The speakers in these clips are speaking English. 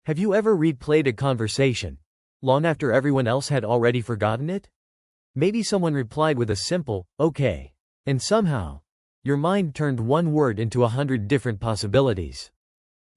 Have you ever replayed a conversation long after everyone else had already forgotten it? Maybe someone replied with a simple, okay, and somehow, your mind turned one word into 100 different possibilities.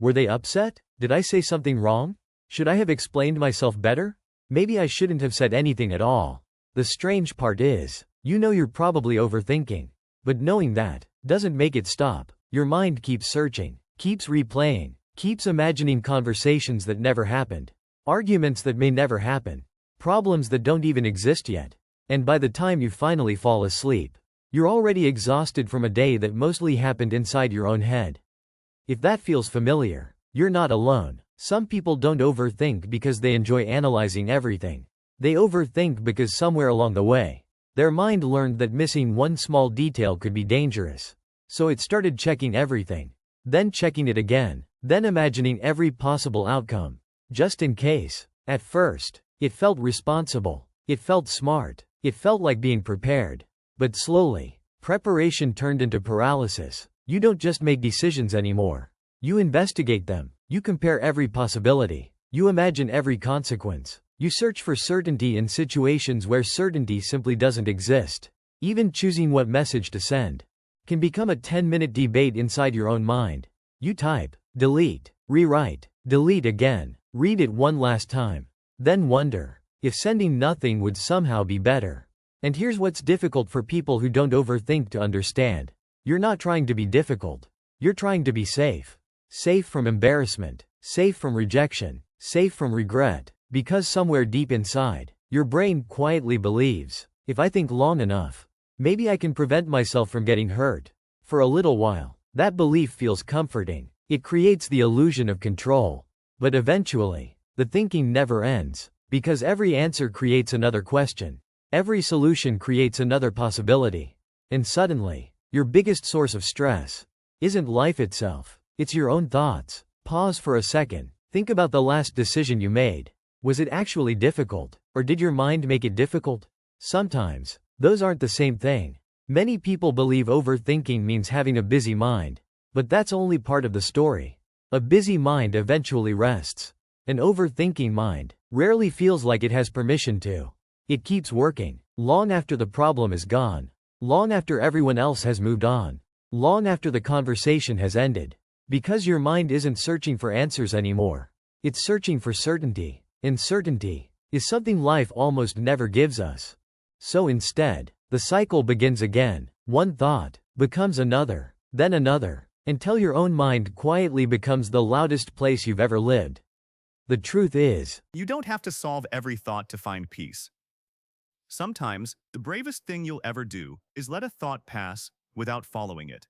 Were they upset? Did I say something wrong? Should I have explained myself better? Maybe I shouldn't have said anything at all. The strange part is, you know you're probably overthinking. But knowing that doesn't make it stop. Your mind keeps searching, keeps replaying, keeps imagining conversations that never happened, arguments that may never happen, problems that don't even exist yet. And by the time you finally fall asleep, you're already exhausted from a day that mostly happened inside your own head. If that feels familiar, you're not alone. Some people don't overthink because they enjoy analyzing everything. They overthink because somewhere along the way, their mind learned that missing one small detail could be dangerous. So it started checking everything, then checking it again, then imagining every possible outcome, just in case. At first, it felt responsible. It felt smart. It felt like being prepared. But slowly, preparation turned into paralysis. You don't just make decisions anymore. You investigate them. You compare every possibility. You imagine every consequence. You search for certainty in situations where certainty simply doesn't exist. Even choosing what message to send can become a 10-minute debate inside your own mind. You type, delete, rewrite, delete again, read it one last time, then wonder if sending nothing would somehow be better. And here's what's difficult for people who don't overthink to understand. You're not trying to be difficult. You're trying to be safe. Safe from embarrassment. Safe from rejection. Safe from regret. Because somewhere deep inside, your brain quietly believes, if I think long enough, maybe I can prevent myself from getting hurt. For a little while, that belief feels comforting. It creates the illusion of control. But eventually, the thinking never ends. Because every answer creates another question. Every solution creates another possibility. And suddenly, your biggest source of stress isn't life itself. It's your own thoughts. Pause for a second. Think about the last decision you made. Was it actually difficult? Or did your mind make it difficult? Sometimes, those aren't the same thing. Many people believe overthinking means having a busy mind. But that's only part of the story. A busy mind eventually rests. An overthinking mind rarely feels like it has permission to. It keeps working, long after the problem is gone, long after everyone else has moved on, long after the conversation has ended. Because your mind isn't searching for answers anymore. It's searching for certainty. And certainty is something life almost never gives us. So instead, the cycle begins again. One thought becomes another, then another, until your own mind quietly becomes the loudest place you've ever lived. The truth is, you don't have to solve every thought to find peace. Sometimes, the bravest thing you'll ever do is let a thought pass without following it.